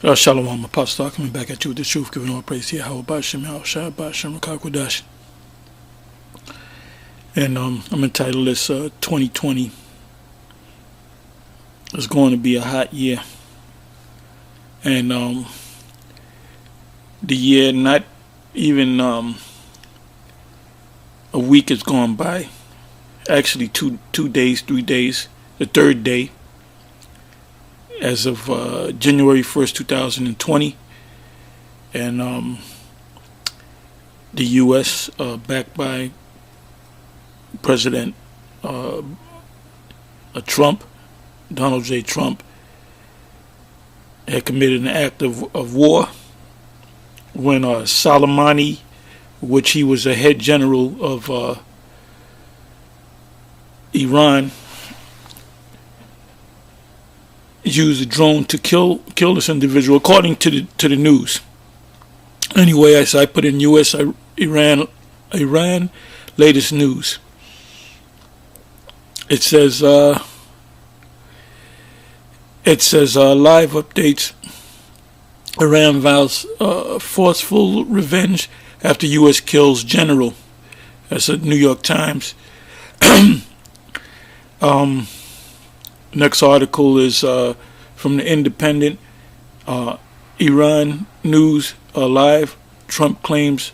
Shalom, Apostle Tahar, coming back at you with the truth, giving all praise to Yahweh Bashem, Yahushua Bashem, Rakakwadash. And I'm entitled this 2020 is going to be a hot year. And the year, not even a week has gone by. Actually, two days, 3 days, the third day. As of January 1st, 2020, and the U.S., backed by President Trump, Donald J. Trump, had committed an act of war when Soleimani, which he was a head general of Iran, used a drone to kill this individual, according to the news. Anyway, as I put in U.S. Iran latest news. It says live updates. Iran vows forceful revenge after U.S. kills general. That's a New York Times. Next article is from the Independent. Iran News Live. Trump claims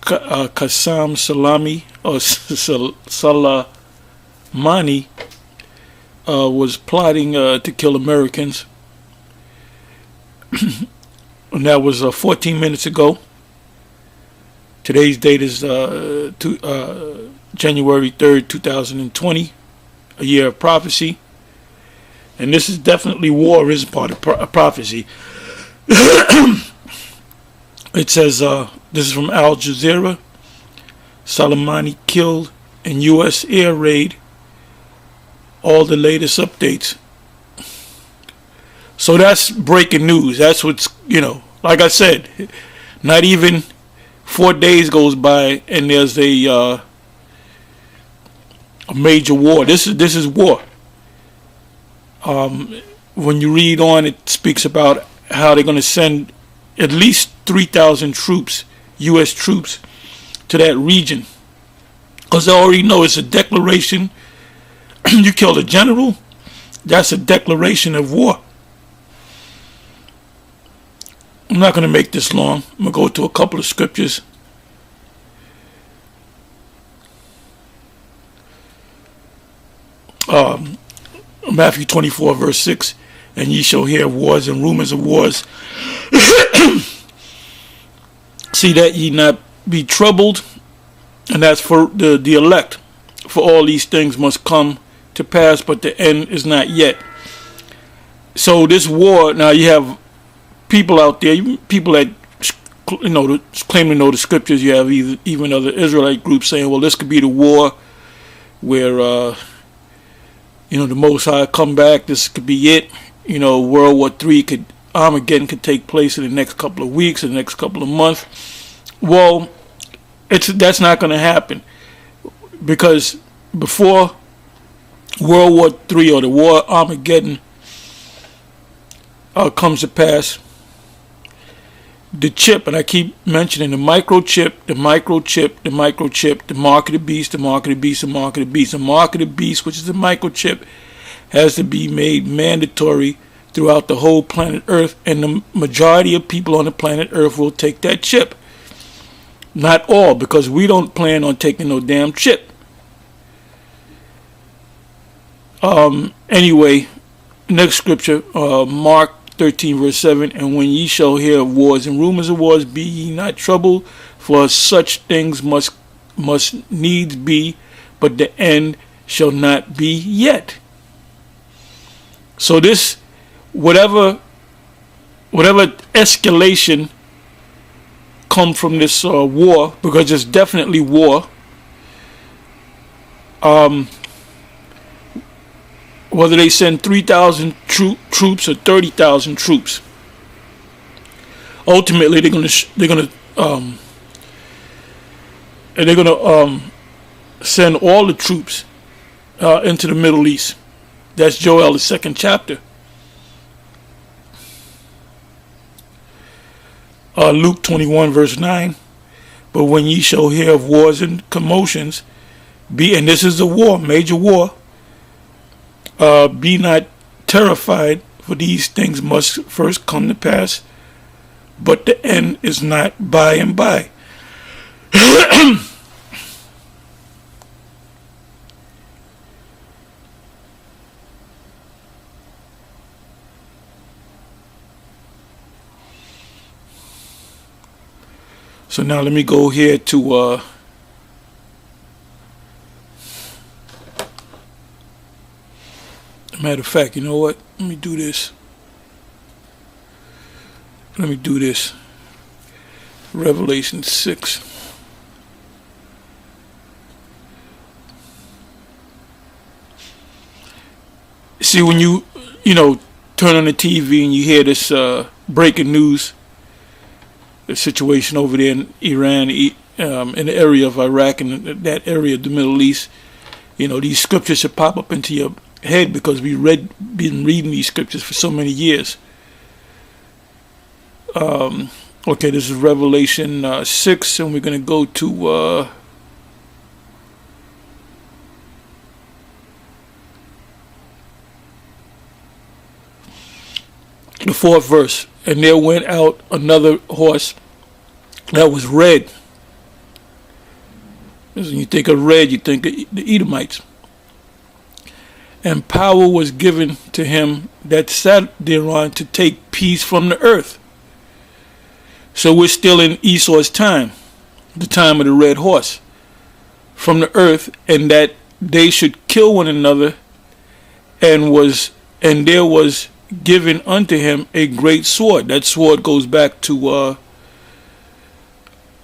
Qasem Soleimani was plotting to kill Americans. And that was 14 minutes ago. Today's date is January 3rd, 2020. A year of prophecy, and this is definitely war is part of prophecy. It says this is from Al Jazeera. Soleimani killed in U.S. air raid. All the latest updates. So that's breaking news. That's what's, like I said, not even 4 days goes by and there's a major war. This is war. When you read on, it speaks about how they're going to send at least 3,000 troops, U.S. troops, to that region. Because they already know it's a declaration. You killed a general, that's a declaration of war. I'm not going to make this long. I'm going to go to a couple of scriptures. Matthew 24 verse 6, and ye shall hear of wars and rumors of wars. See that ye not be troubled, and that's for the elect. For all these things must come to pass, but the end is not yet. So this war, now you have people out there, people that claim to know the scriptures. You have even other Israelite groups saying, well, this could be the war where the Most High come back. This could be it. World War III Armageddon could take place in the next couple of weeks, in the next couple of months. Well, that's not going to happen, because before World War III or the war Armageddon comes to pass, the chip, and I keep mentioning the microchip, the mark of the beast, the mark of the beast, the mark of the beast. The mark of the beast, which is the microchip, has to be made mandatory throughout the whole planet Earth, and the majority of people on the planet Earth will take that chip. Not all, because we don't plan on taking no damn chip. Anyway, next scripture, Mark 13 verse 7, and when ye shall hear of wars and rumors of wars, be ye not troubled, for such things must needs be, but the end shall not be yet. So this, whatever escalation come from this war, because it's definitely war, whether they send 3,000 troops or 30,000 troops, ultimately they're gonna send all the troops into the Middle East. That's Joel, the 2nd chapter. Luke 21 verse 9. But when ye shall hear of wars and commotions, and this is a war, major war, be not terrified, for these things must first come to pass, but the end is not by and by. So now let me go here to matter of fact, you know what? Let me do this. Revelation 6. See, when you turn on the TV and you hear this breaking news, the situation over there in Iran, in the area of Iraq, and that area of the Middle East, these scriptures should pop up into your head, because we've been reading these scriptures for so many years. Okay, this is Revelation 6, and we're going to go to the 4th verse. And there went out another horse that was red. When you think of red, you think of the Edomites. And power was given to him that sat thereon to take peace from the earth. So we're still in Esau's time, the time of the red horse, from the earth, and that they should kill one another, and there was given unto him a great sword. That sword goes back to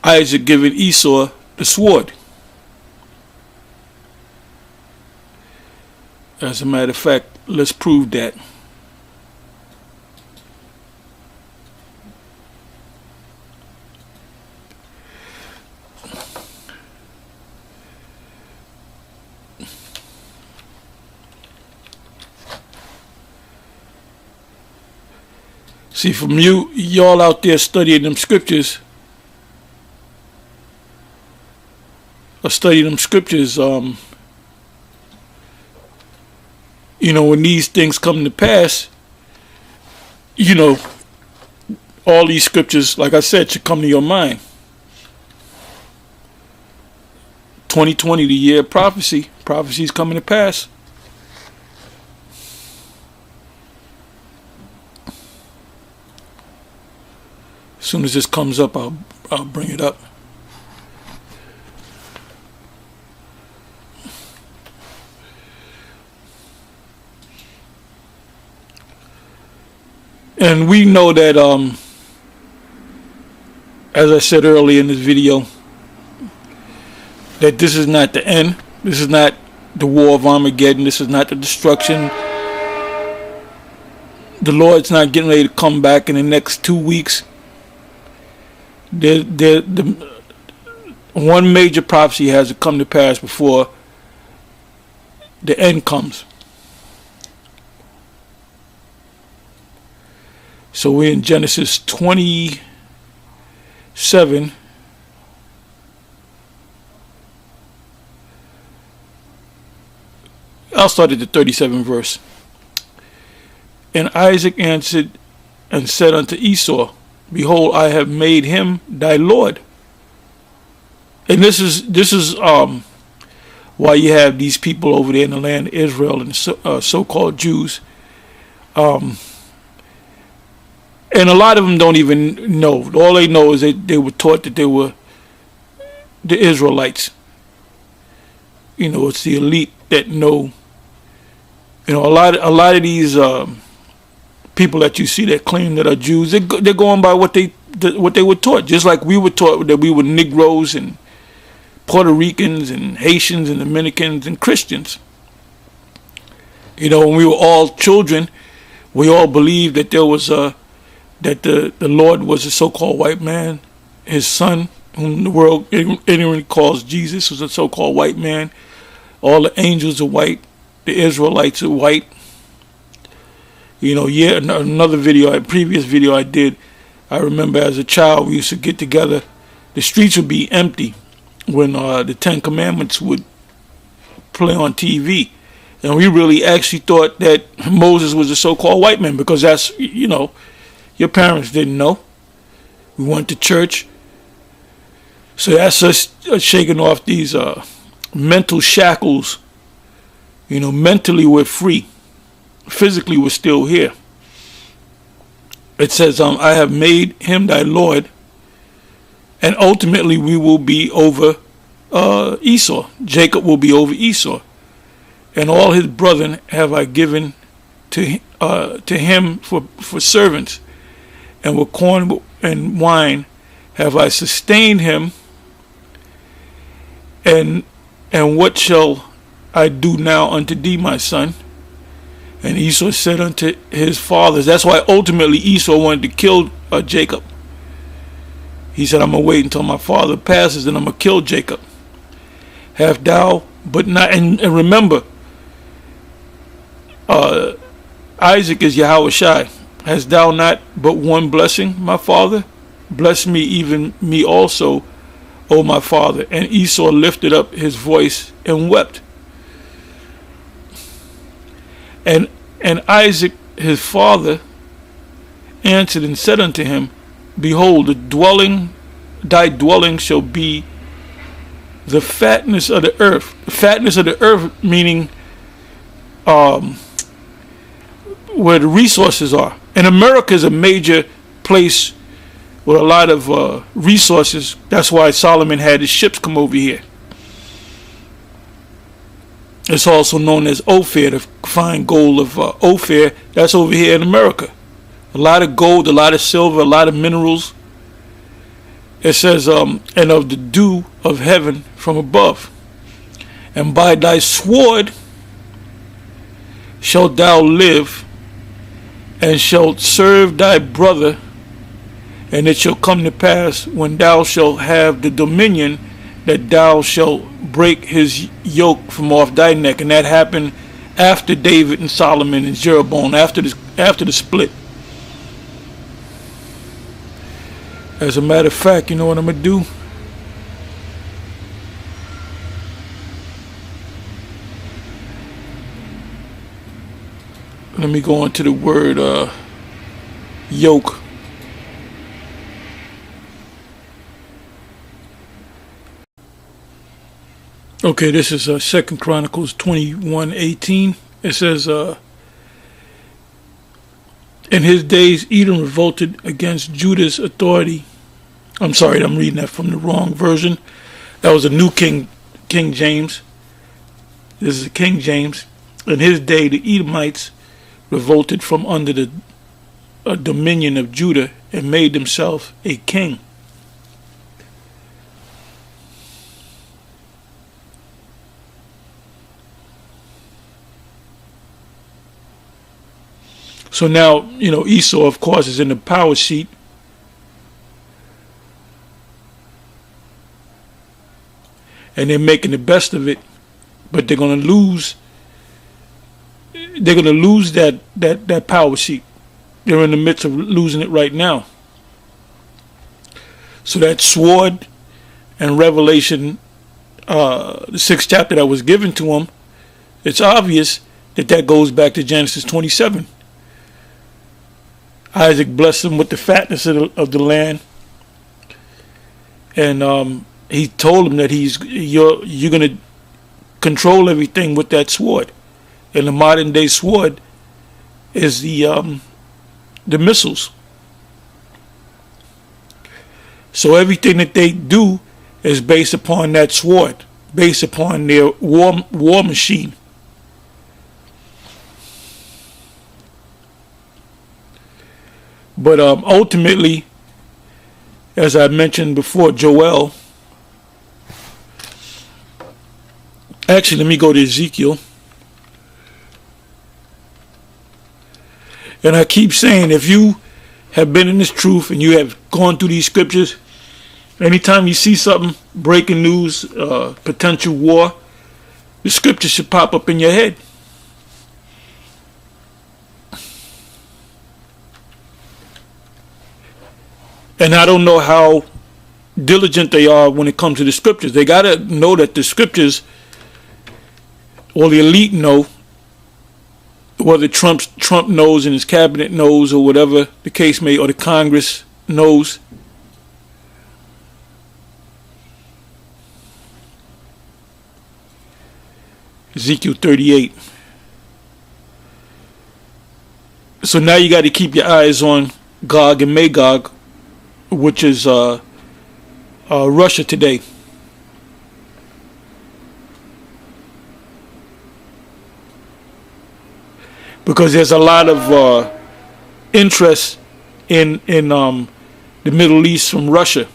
Isaac giving Esau the sword. As a matter of fact, let's prove that. See, from y'all out there studying them scriptures, when these things come to pass, all these scriptures, like I said, should come to your mind. 2020, the year of prophecy. Prophecy is coming to pass. As soon as this comes up, I'll bring it up. And we know that, as I said earlier in this video, that this is not the end. This is not the war of Armageddon. This is not the destruction. The Lord's not getting ready to come back in the next 2 weeks. The one major prophecy has to come to pass before the end comes. So we're in Genesis 27. I'll start at the 37th verse. And Isaac answered and said unto Esau, Behold, I have made him thy Lord. And this is why you have these people over there in the land of Israel and so-called Jews. And a lot of them don't even know. All they know is they were taught that they were the Israelites. It's the elite that know. A lot of these people that you see that claim that are Jews, they're going by what they were taught. Just like we were taught that we were Negroes and Puerto Ricans and Haitians and Dominicans and Christians. When we were all children, we all believed that there was that the Lord was a so-called white man. His son, whom the world anyone calls Jesus, was a so-called white man. All the angels are white. The Israelites are white. Another video, a previous video I did, I remember as a child we used to get together. The streets would be empty when the Ten Commandments would play on TV. And we really actually thought that Moses was a so-called white man, because that's, your parents didn't know. We went to church. So that's us shaking off these mental shackles. Mentally we're free. Physically we're still here. It says, I have made him thy Lord, and ultimately we will be over Esau. Jacob will be over Esau. And all his brethren have I given to him for servants, and with corn and wine have I sustained him. And what shall I do now unto thee, my son? And Esau said unto his fathers, that's why ultimately Esau wanted to kill Jacob. He said, I'm going to wait until my father passes and I'm going to kill Jacob. Have thou but not, and remember, Isaac is Yahweh Shai. Hast thou not but one blessing, my father? Bless me, even me also, O my father. And Esau lifted up his voice and wept. And Isaac his father answered and said unto him, behold, thy dwelling shall be the fatness of the earth. The fatness of the earth meaning where the resources are. And America is a major place with a lot of resources. That's why Solomon had his ships come over here. It's also known as Ophir, the fine gold of Ophir. That's over here in America. A lot of gold, a lot of silver, a lot of minerals. It says, and of the dew of heaven from above. And by thy sword shalt thou live, and shalt serve thy brother. And it shall come to pass, when thou shalt have the dominion, that thou shalt break his yoke from off thy neck. And that happened after David and Solomon and Jeroboam, after the split. As a matter of fact, you know what I'm going to do? Let me go on to the word yoke. Okay, this is 2 Chronicles 21:18. It says, in his days Edom revolted against Judah's authority. I'm sorry, I'm reading that from the wrong version. That was a New King James. This is King James. In his day the Edomites revolted from under the dominion of Judah and made themselves a king. So now, Esau, of course, is in the power seat. And they're making the best of it. But they're going to lose. They're going to lose that power seat. They're in the midst of losing it right now. So that sword and Revelation, the 6th chapter that was given to them, it's obvious that goes back to Genesis 27. Isaac blessed him with the fatness of the land, and he told him that you're going to control everything with that sword. And the modern day sword is the missiles. So everything that they do is based upon that sword, based upon their war machine. But ultimately, as I mentioned before, Joel. Actually, let me go to Ezekiel. And I keep saying, if you have been in this truth and you have gone through these scriptures, anytime you see something, breaking news, potential war, the scripture should pop up in your head. And I don't know how diligent they are when it comes to the scriptures. They got to know that the scriptures, or the elite know, whether Trump knows and his cabinet knows, or whatever the case may, or the Congress knows. Ezekiel 38. So now you got to keep your eyes on Gog and Magog, which is Russia today. Because there's a lot of interest in the Middle East from Russia.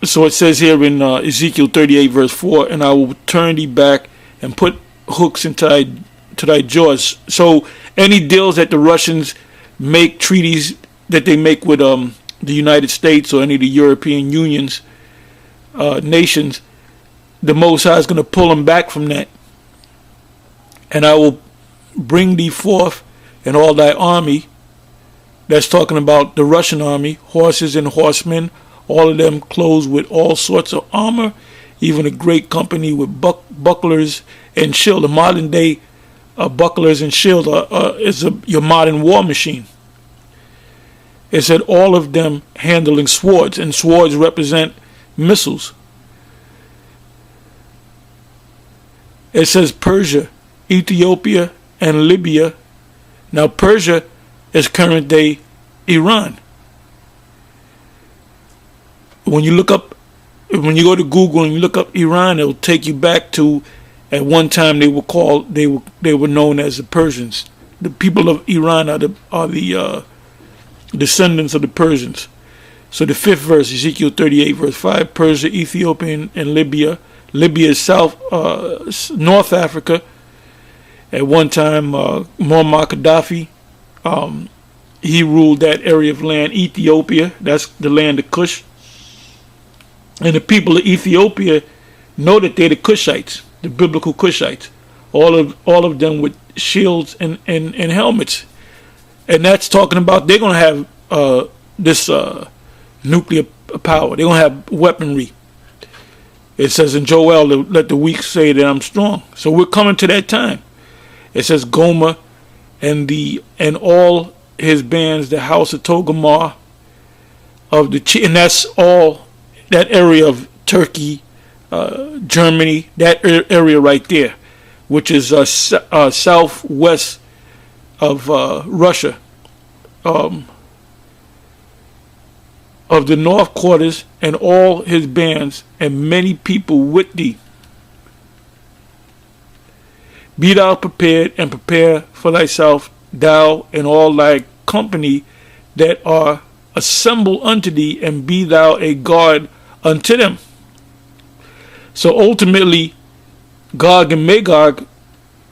So it says here in Ezekiel 38 verse 4, and I will turn thee back and put hooks into thy jaws. So any deals that the Russians make, treaties that they make with the United States or any of the European Unions, nations, the Most High is going to pull them back from that. And I will bring thee forth and all thy army. That's talking about the Russian army, horses and horsemen, all of them clothed with all sorts of armor, even a great company with bucklers and shield. The modern day bucklers and shield is your modern war machine. It said all of them handling swords, and swords represent missiles. It says Persia, Ethiopia, and Libya. Now Persia is current day Iran. When you go to Google and you look up Iran, it will take you back to, at one time they were known as the Persians. The people of Iran are the descendants of the Persians. So the 5th verse, Ezekiel 38 verse 5, Persia, Ethiopia, and Libya. Libya is North Africa. At one time, Muammar Gaddafi, he ruled that area of land. Ethiopia, that's the land of Cush. And the people of Ethiopia know that they're the Cushites, the biblical Cushites. All of them with shields and helmets. And that's talking about they're going to have this nuclear power. They're going to have weaponry. It says in Joel, let the weak say that I'm strong. So we're coming to that time. It says Gomer and all his bands, the house of Togarmah, and that's all that area of Turkey, Germany, that area right there, which is southwest of Russia, of the north quarters, and all his bands, and many people with thee. Be thou prepared, and prepare for thyself, thou and all thy company that are assembled unto thee, and be thou a guard unto them. So ultimately, Gog and Magog,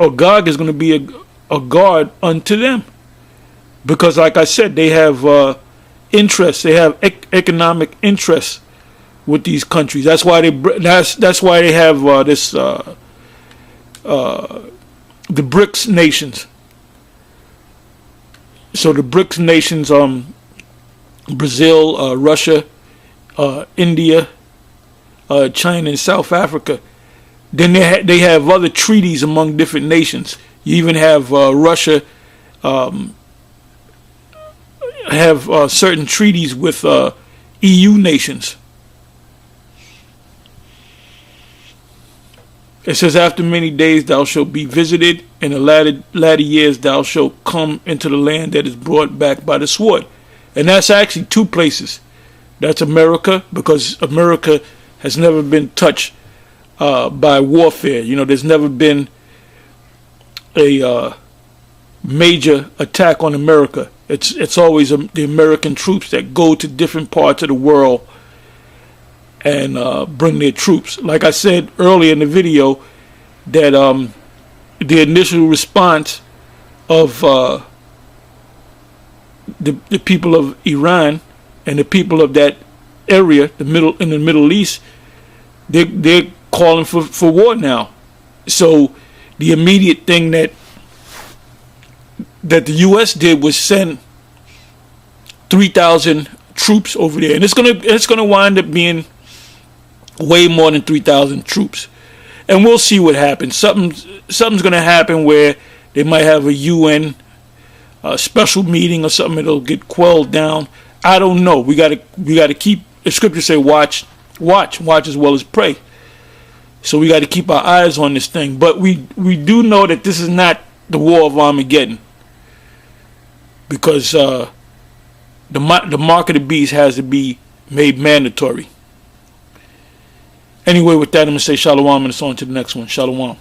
or Gog is going to be a guard unto them, because like I said, they have interests. They have economic interests with these countries. That's why they have this the BRICS nations. So the BRICS nations, Brazil, Russia, India, China, and South Africa. Then they have other treaties among different nations. You even have Russia have certain treaties with EU nations. It says, after many days thou shalt be visited, in the latter years thou shalt come into the land that is brought back by the sword. And that's actually two places. That's America, because America has never been touched by warfare. You know, there's never been a major attack on America. It's always the American troops that go to different parts of the world and bring their troops. Like I said earlier in the video, that the initial response of the people of Iran and the people of that area, in the Middle East, they're calling for war now. So the immediate thing that the U.S. did was send 3,000 troops over there, and it's gonna wind up being way more than 3,000 troops. And we'll see what happens. Something's gonna happen where they might have a UN special meeting or something. It'll get quelled down. I don't know. We gotta keep. The scriptures say, watch as well as pray. So we got to keep our eyes on this thing. But we do know that this is not the war of Armageddon, because the mark of the beast has to be made mandatory. Anyway, with that, I'm going to say shalom, and it's on to the next one. Shalom.